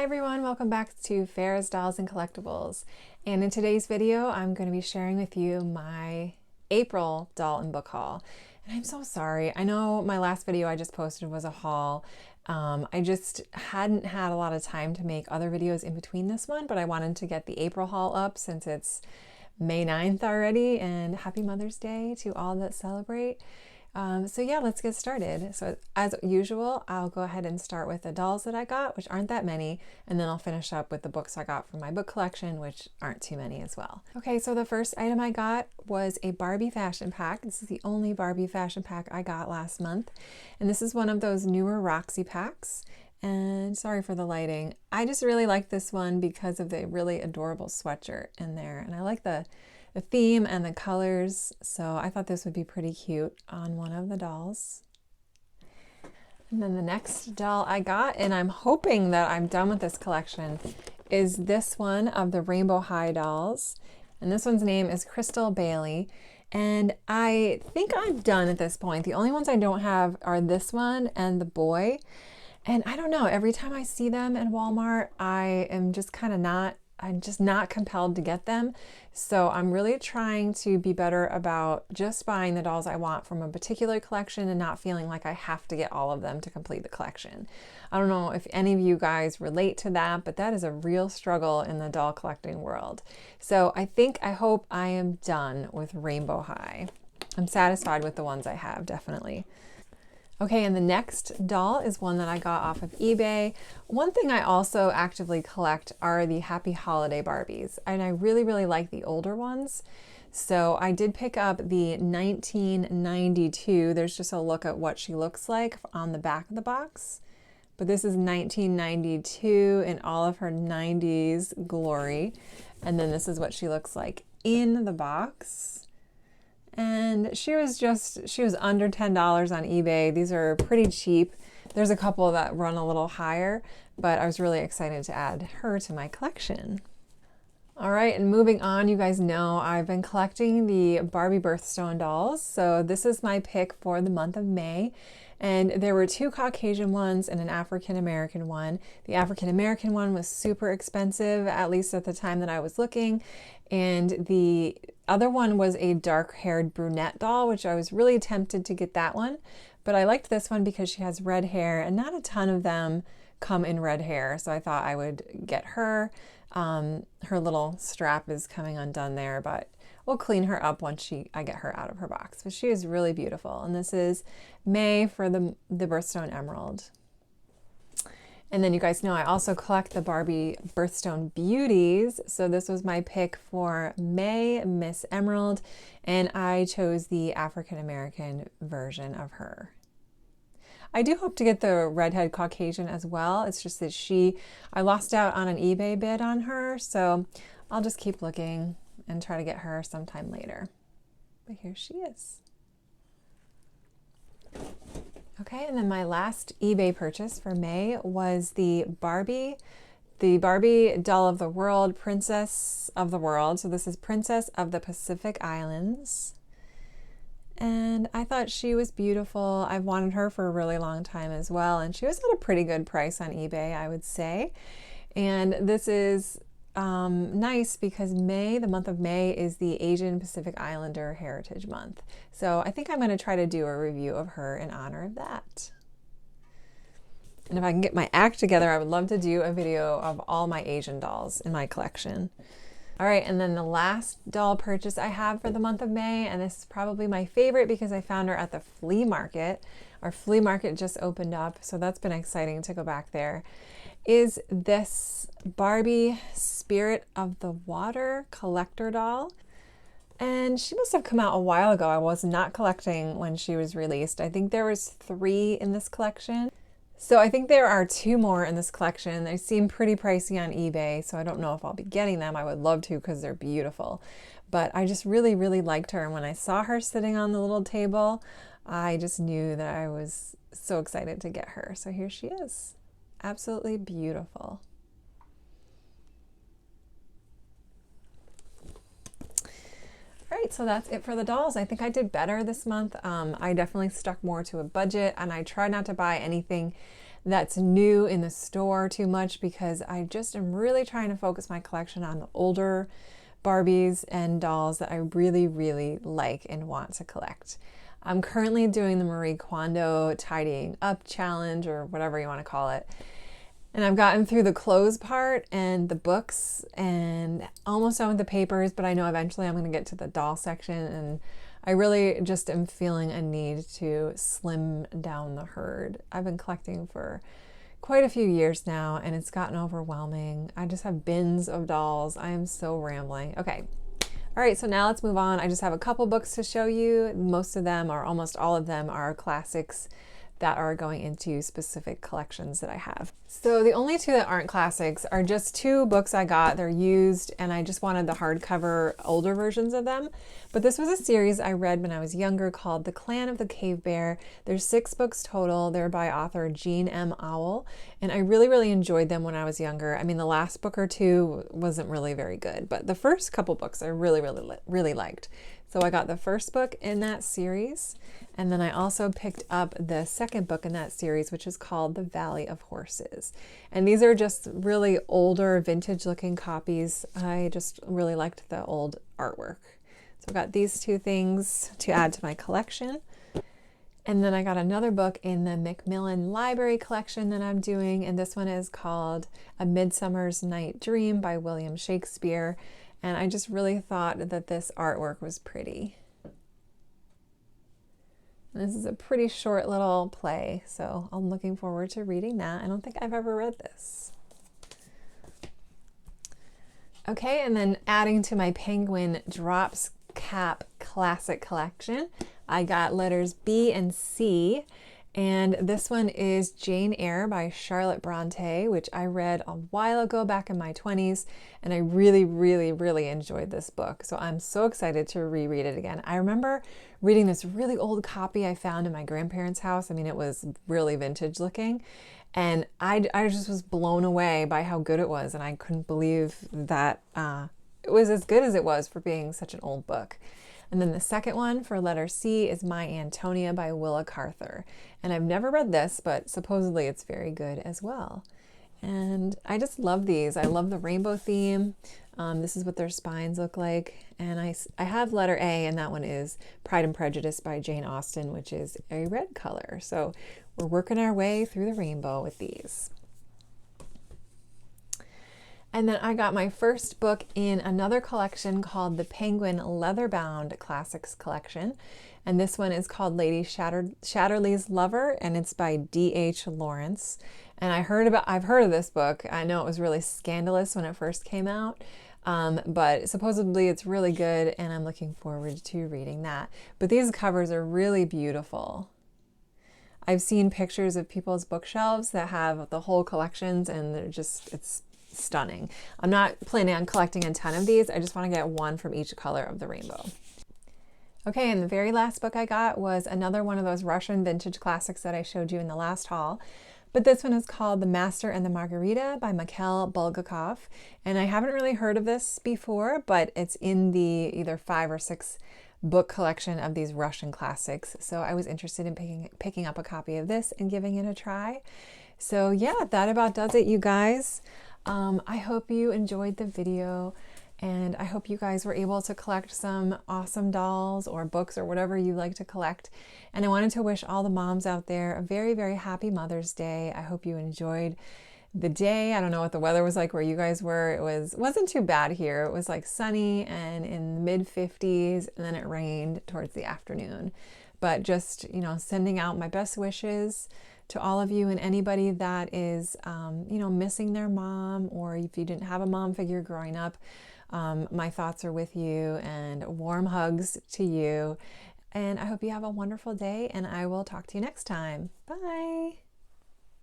Hi everyone, welcome back to Farrah's Dolls and Collectibles. And in today's video, I'm going to be sharing with you my April doll and book haul. And I'm so sorry. I know my last video I just posted was a haul. I just hadn't had a lot of time to make other videos in between this one, but I wanted to get the April haul up since it's May 9th already, and happy Mother's Day to all that celebrate. So yeah, let's get started. So as usual, I'll go ahead and start with the dolls that I got, which aren't that many, and then I'll finish up with the books I got from my book collection, which aren't too many as well. Okay, so the first item I got was a Barbie fashion pack. This is the only Barbie fashion pack I got last month, and this is one of those newer Roxy packs. And sorry for the lighting. I just really like this one because of the really adorable sweatshirt in there, and I like the theme and the colors, so I thought this would be pretty cute on one of the dolls. And then the next doll I got, and I'm hoping that I'm done with this collection, is this one of the Rainbow High dolls. And this one's name is Crystal Bailey. And I think I'm done at this point. The only ones I don't have are this one and the boy. And I don't know, every time I see them in Walmart, I'm just not compelled to get them. So I'm really trying to be better about just buying the dolls I want from a particular collection and not feeling like I have to get all of them to complete the collection. I don't know if any of you guys relate to that, but that is a real struggle in the doll collecting world. So I hope I am done with Rainbow High. I'm satisfied with the ones I have, definitely. Okay, and the next doll is one that I got off of eBay. One thing I also actively collect are the Happy Holiday Barbies, and I really, really like the older ones. So I did pick up the 1992. There's just a look at what she looks like on the back of the box. But this is 1992 in all of her 90s glory. And then this is what she looks like in the box. And she was under $10 on eBay. These are pretty cheap. There's a couple that run a little higher, but I was really excited to add her to my collection. All right, and moving on, you guys know I've been collecting the Barbie Birthstone dolls. So this is my pick for the month of May. And there were two Caucasian ones and an African American one. The African American one was super expensive, at least at the time that I was looking. And the other one was a dark-haired brunette doll, which I was really tempted to get that one. But I liked this one because she has red hair, and not a ton of them come in red hair. So I thought I would get her. Her little strap is coming undone there, but we'll clean her up once I get her out of her box. But she is really beautiful. And this is May for the Birthstone Emerald. And then you guys know I also collect the Barbie Birthstone Beauties. So this was my pick for May, Miss Emerald, and I chose the African American version of her. I do hope to get the redhead Caucasian as well. It's just that I lost out on an eBay bid on her, so I'll just keep looking and try to get her sometime later. But here she is. Okay, and then my last eBay purchase for May was the Barbie Doll of the World, Princess of the World. So this is Princess of the Pacific Islands. And I thought she was beautiful. I've wanted her for a really long time as well. And she was at a pretty good price on eBay, I would say. And this is nice because the month of May is the Asian Pacific Islander Heritage Month. So I think I'm going to try to do a review of her in honor of that. And if I can get my act together, I would love to do a video of all my Asian dolls in my collection. All right, and then the last doll purchase I have for the month of May, and this is probably my favorite because I found her at the flea market. Our flea market just opened up, so that's been exciting to go back there, is this Barbie Spirit of the Water collector doll. And she must have come out a while ago. I was not collecting when she was released. I think there was 3 in this collection. So I think there are 2 more in this collection. They seem pretty pricey on eBay, so I don't know if I'll be getting them. I would love to because they're beautiful. But I just really, really liked her. And when I saw her sitting on the little table, I just knew that I was so excited to get her. So here she is. Absolutely beautiful. All right, so that's it for the dolls. I think I did better this month. I definitely stuck more to a budget, and I tried not to buy anything that's new in the store too much, because I just am really trying to focus my collection on the older Barbies and dolls that I really, really like and want to collect. I'm currently doing the Marie Kondo tidying up challenge, or whatever you want to call it. And I've gotten through the clothes part and the books and almost done with the papers, but I know eventually I'm going to get to the doll section, and I really just am feeling a need to slim down the herd. I've been collecting for quite a few years now, and it's gotten overwhelming. I just have bins of dolls. I am so rambling. Okay. All right, so now let's move on. I just have a couple books to show you. Most of them, or almost all of them, are classics that are going into specific collections that I have. So the only two that aren't classics are just two books I got. They're used, and I just wanted the hardcover older versions of them. But this was a series I read when I was younger called The Clan of the Cave Bear. There's 6 books total. They're by author Jean M. Auel, and I really, really enjoyed them when I was younger. I mean, the last book or two wasn't really very good, but the first couple books I really, really liked. So I got the first book in that series, and then I also picked up the second book in that series, which is called The Valley of Horses. And these are just really older, vintage-looking copies. I just really liked the old artwork. So I got these two things to add to my collection. And then I got another book in the MacMillan library collection that I'm doing, and this one is called A Midsummer's Night Dream by William Shakespeare. And I just really thought that this artwork was pretty. This is a pretty short little play, so I'm looking forward to reading that. I don't think I've ever read this. Okay, and then adding to my Penguin Drops Cap Classic collection, I got letters B and C. And this one is Jane Eyre by Charlotte Bronte, which I read a while ago back in my 20s, and I really, really, really enjoyed this book. So I'm so excited to reread it again. I remember reading this really old copy I found in my grandparents' house. I mean, it was really vintage looking, and I just was blown away by how good it was, and I couldn't believe that it was as good as it was for being such an old book. And then the second one for letter C is My Antonia by Willa Carter. And I've never read this, but supposedly it's very good as well. And I just love these. I love the rainbow theme. This is what their spines look like. And I have letter A, and that one is Pride and Prejudice by Jane Austen, which is a red color. So we're working our way through the rainbow with these. And then I got my first book in another collection called the Penguin Leatherbound Classics Collection. And this one is called Lady Shatterley's Lover, and it's by D.H. Lawrence. And I've heard of this book. I know it was really scandalous when it first came out, but supposedly it's really good, and I'm looking forward to reading that. But these covers are really beautiful. I've seen pictures of people's bookshelves that have the whole collections, and it's stunning. I'm not planning on collecting a ton of these. I just want to get one from each color of the rainbow. Okay, and the very last book I got was another one of those Russian vintage classics that I showed you in the last haul. But this one is called The Master and the Margarita by Mikhail Bulgakov. And I haven't really heard of this before, but it's in the either 5 or 6 book collection of these Russian classics. So I was interested in picking up a copy of this and giving it a try. So yeah, that about does it, you guys. I hope you enjoyed the video, and I hope you guys were able to collect some awesome dolls or books or whatever you like to collect. And I wanted to wish all the moms out there a very, very happy Mother's Day. I hope you enjoyed the day. I don't know what the weather was like where you guys were. It wasn't too bad here. It was like sunny and in the mid 50s, and then it rained towards the afternoon. But just, sending out my best wishes to all of you, and anybody that is, missing their mom, or if you didn't have a mom figure growing up, my thoughts are with you, and warm hugs to you. And I hope you have a wonderful day, and I will talk to you next time. Bye.